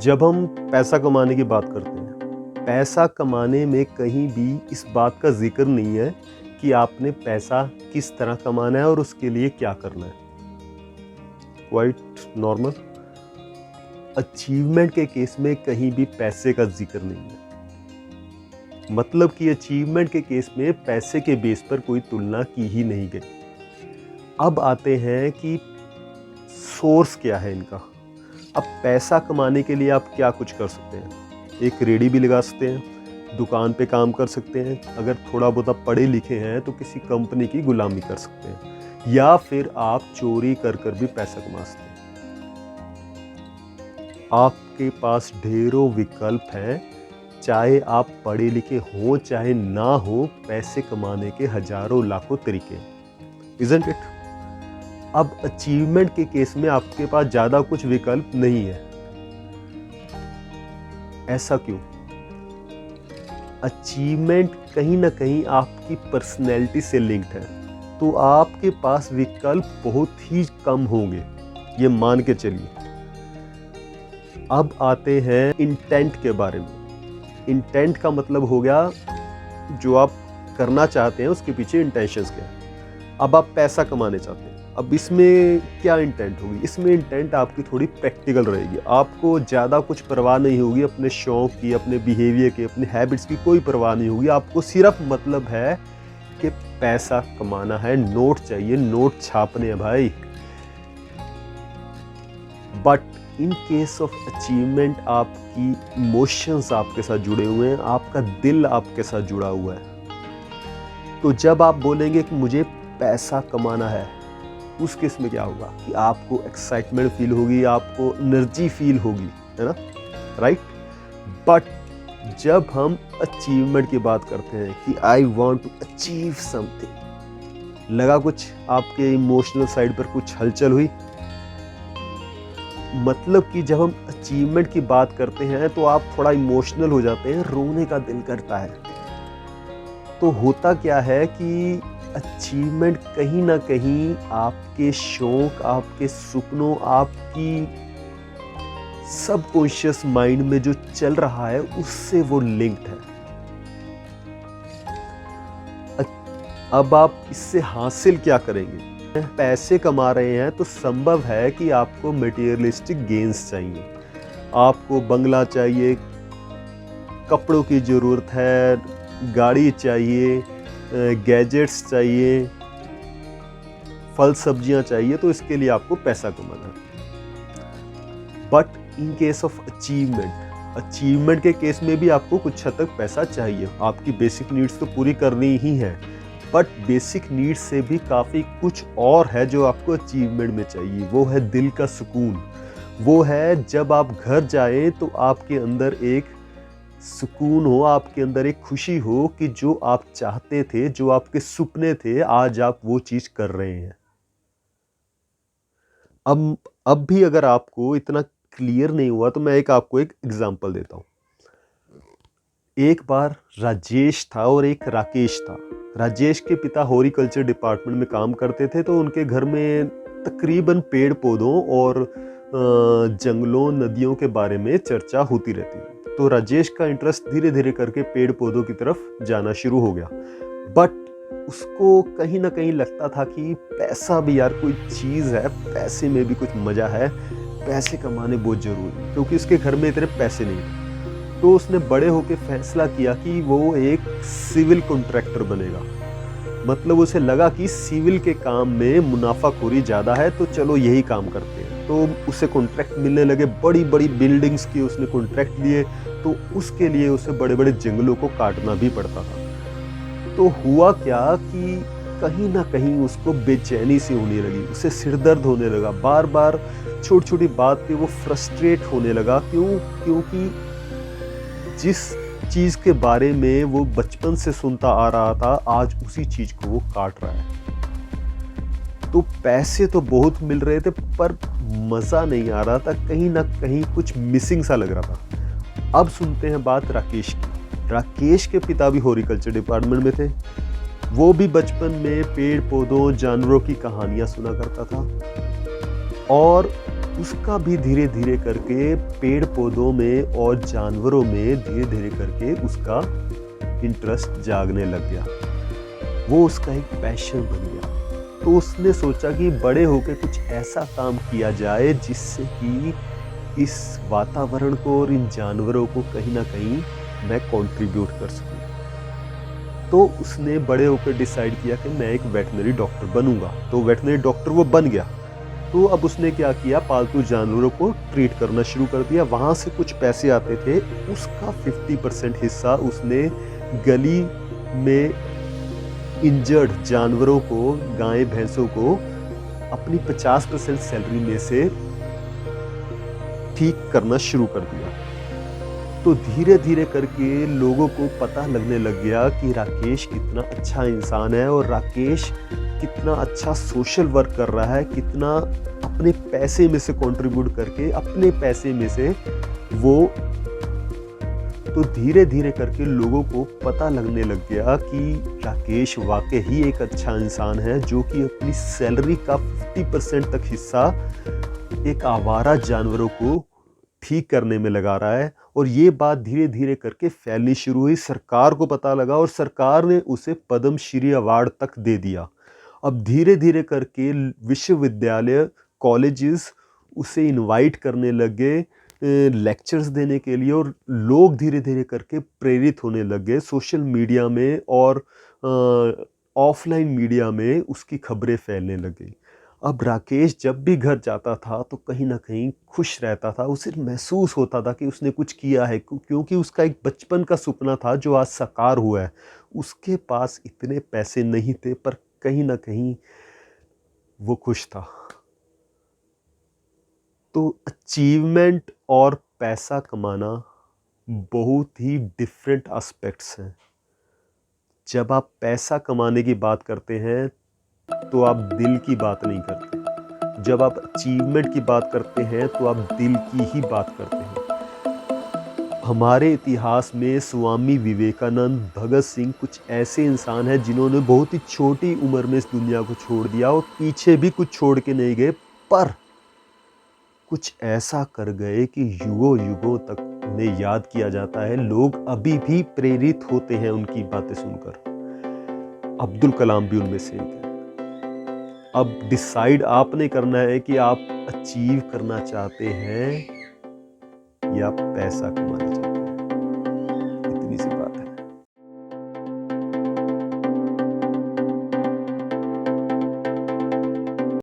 जब हम पैसा कमाने की बात करते हैं, पैसा कमाने में कहीं भी इस बात का जिक्र नहीं है कि आपने पैसा किस तरह कमाना है और उसके लिए क्या करना है। Quite normal. अचीवमेंट के केस में कहीं भी पैसे का जिक्र नहीं है। मतलब कि अचीवमेंट के केस में पैसे के बेस पर कोई तुलना की ही नहीं गई। अब आते हैं कि सोर्स क्या है इनका। अब पैसा कमाने के लिए आप क्या कुछ कर सकते हैं। एक रेडी भी लगा सकते हैं, दुकान पे काम कर सकते हैं, अगर थोड़ा बहुत आप पढ़े लिखे हैं तो किसी कंपनी की गुलामी कर सकते हैं, या फिर आप चोरी कर कर भी पैसा कमा सकते हैं। आपके पास ढेरों विकल्प हैं, चाहे आप पढ़े लिखे हो चाहे ना हो, पैसे कमाने के हजारों लाखों तरीके। Isn't it? अब अचीवमेंट के केस में आपके पास ज़्यादा कुछ विकल्प नहीं है। ऐसा क्यों? अचीवमेंट कहीं ना कहीं आपकी पर्सनैलिटी से लिंक्ड है, तो आपके पास विकल्प बहुत ही कम होंगे, ये मान के चलिए। अब आते हैं इंटेंट के बारे में। इंटेंट का मतलब हो गया जो आप करना चाहते हैं उसके पीछे इंटेंशंस क्या है। अब आप पैसा कमाने चाहते हैं, अब इसमें क्या इंटेंट होगी? इसमें इंटेंट आपकी थोड़ी प्रैक्टिकल रहेगी। आपको ज़्यादा कुछ परवाह नहीं होगी अपने शौक़ की, अपने बिहेवियर की, अपने हैबिट्स की कोई परवाह नहीं होगी। आपको सिर्फ मतलब है कि पैसा कमाना है, नोट चाहिए, नोट छापने हैं भाई। But in case of achievement आपकी इमोशंस आपके साथ जुड़े हुए हैं, आपका दिल आपके साथ जुड़ा हुआ है। तो जब आप बोलेंगे कि मुझे पैसा कमाना है, उस केस में क्या होगा कि आपको एक्साइटमेंट फील होगी, आपको एनर्जी फील होगी, है ना, राइट? बट जब हम अचीवमेंट की बात करते हैं कि I want to achieve something, लगा कुछ आपके इमोशनल साइड पर कुछ हलचल हुई। मतलब कि जब हम अचीवमेंट की बात करते हैं तो आप थोड़ा इमोशनल हो जाते हैं, रोने का दिल करता है। तो होता क्या है कि अचीवमेंट कहीं ना कहीं आपके शौक, आपके सपनों, आपकी सबकॉन्शियस माइंड में जो चल रहा है उससे वो लिंक्ड है। अब आप इससे हासिल क्या करेंगे? पैसे कमा रहे हैं तो संभव है कि आपको मटेरियलिस्टिक गेन्स चाहिए, आपको बंगला चाहिए, कपड़ों की ज़रूरत है, गाड़ी चाहिए, गैजेट्स चाहिए, फल सब्जियां चाहिए, तो इसके लिए आपको पैसा कमाना है। But in case of achievement के केस में भी आपको कुछ हद तक पैसा चाहिए। आपकी बेसिक नीड्स तो पूरी करनी ही है, बट बेसिक नीड्स से भी काफ़ी कुछ और है जो आपको अचीवमेंट में चाहिए। वो है दिल का सुकून। वो है जब आप घर जाएं तो आपके अंदर एक सुकून हो, आपके अंदर एक खुशी हो कि जो आप चाहते थे, जो आपके सपने थे, आज आप वो चीज़ कर रहे हैं। अब भी अगर आपको इतना क्लियर नहीं हुआ तो मैं आपको एक एग्जांपल देता हूँ। एक बार राजेश था और एक राकेश था। राजेश के पिता हॉर्टिकल्चर डिपार्टमेंट में काम करते थे, तो उनके घर में तकरीबन पेड़ पौधों और जंगलों, नदियों के बारे में चर्चा होती रहती थी। तो राजेश का इंटरेस्ट धीरे धीरे करके पेड़ पौधों की तरफ जाना शुरू हो गया। बट उसको कहीं ना कहीं लगता था कि पैसा भी यार कोई चीज़ है, पैसे में भी कुछ मज़ा है, पैसे कमाने बहुत ज़रूरी है, क्योंकि उसके घर में इतने पैसे नहीं थे। तो उसने बड़े होकर फैसला किया कि वो एक सिविल कॉन्ट्रैक्टर बनेगा। मतलब उसे लगा कि सिविल के काम में मुनाफाखोरी ज़्यादा है, तो चलो यही काम करते हैं। तो उसे कॉन्ट्रैक्ट मिलने लगे, बड़ी बड़ी बिल्डिंग्स की उसने कॉन्ट्रैक्ट लिए। तो उसके लिए उसे बड़े बड़े जंगलों को काटना भी पड़ता था। तो हुआ क्या कि कहीं ना कहीं उसको बेचैनी सी होने लगी, उसे सिरदर्द होने लगा, बार बार छोटी छोटी बात पे वो फ्रस्ट्रेट होने लगा। क्योंकि जिस चीज़ के बारे में वो बचपन से सुनता आ रहा था, आज उसी चीज़ को वो काट रहा है। तो पैसे तो बहुत मिल रहे थे पर मज़ा नहीं आ रहा था, कहीं ना कहीं कुछ मिसिंग सा लग रहा था। अब सुनते हैं बात राकेश की। राकेश के पिता भी हॉर्टिकल्चर डिपार्टमेंट में थे। वो भी बचपन में पेड़ पौधों, जानवरों की कहानियाँ सुना करता था, और उसका भी धीरे धीरे करके पेड़ पौधों में और जानवरों में धीरे धीरे करके उसका इंटरेस्ट जागने लग गया। वो उसका एक पैशन बन गया। तो उसने सोचा कि बड़े होकर कुछ ऐसा काम किया जाए जिससे कि इस वातावरण को और इन जानवरों को कहीं ना कहीं मैं कंट्रीब्यूट कर सकूं। तो उसने बड़े होकर डिसाइड किया कि मैं एक वेटनरी डॉक्टर बनूंगा। तो वेटनरी डॉक्टर वो बन गया। तो अब उसने क्या किया, पालतू जानवरों को ट्रीट करना शुरू कर दिया। वहाँ से कुछ पैसे आते थे, उसका 50% हिस्सा उसने गली में इंजर्ड जानवरों को, गाय भैंसों को अपनी 50% सैलरी में से ठीक करना शुरू कर दिया। तो धीरे धीरे करके लोगों को पता लगने लग गया कि राकेश कितना अच्छा इंसान है और राकेश कितना अच्छा सोशल वर्क कर रहा है, कितना अपने पैसे में से कंट्रीब्यूट करके अपने पैसे में से वो। तो धीरे धीरे करके लोगों को पता लगने लग गया कि राकेश वाकई ही एक अच्छा इंसान है, जो कि अपनी सैलरी का 50% तक हिस्सा एक आवारा जानवरों को ठीक करने में लगा रहा है। और ये बात धीरे धीरे करके फैलनी शुरू हुई। सरकार को पता लगा और सरकार ने उसे पद्मश्री अवार्ड तक दे दिया। अब धीरे धीरे करके विश्वविद्यालय, कॉलेजेस उसे इनवाइट करने लगे लेक्चर्स देने के लिए, और लोग धीरे धीरे करके प्रेरित होने लगे। सोशल मीडिया में और ऑफलाइन मीडिया में उसकी खबरें फैलने लगी। अब राकेश जब भी घर जाता था तो कहीं ना कहीं खुश रहता था। उसे महसूस होता था कि उसने कुछ किया है, क्योंकि उसका एक बचपन का सपना था जो आज साकार हुआ है। उसके पास इतने पैसे नहीं थे, पर कहीं ना कहीं वो खुश था। तो अचीवमेंट और पैसा कमाना बहुत ही डिफरेंट एस्पेक्ट्स हैं। जब आप पैसा कमाने की बात करते हैं तो आप दिल की बात नहीं करते। जब आप अचीवमेंट की बात करते हैं तो आप दिल की ही बात करते हैं। हमारे इतिहास में स्वामी विवेकानंद, भगत सिंह कुछ ऐसे इंसान हैं जिन्होंने बहुत ही छोटी उम्र में इस दुनिया को छोड़ दिया और पीछे भी कुछ छोड़ के नहीं गए, पर कुछ ऐसा कर गए कि युगों युगों तक उन्हें याद किया जाता है। लोग अभी भी प्रेरित होते हैं उनकी बातें सुनकर। अब्दुल कलाम भी उनमें से एक है। अब डिसाइड आपने करना है कि आप अचीव करना चाहते हैं या पैसा कमाना चाहते हैं।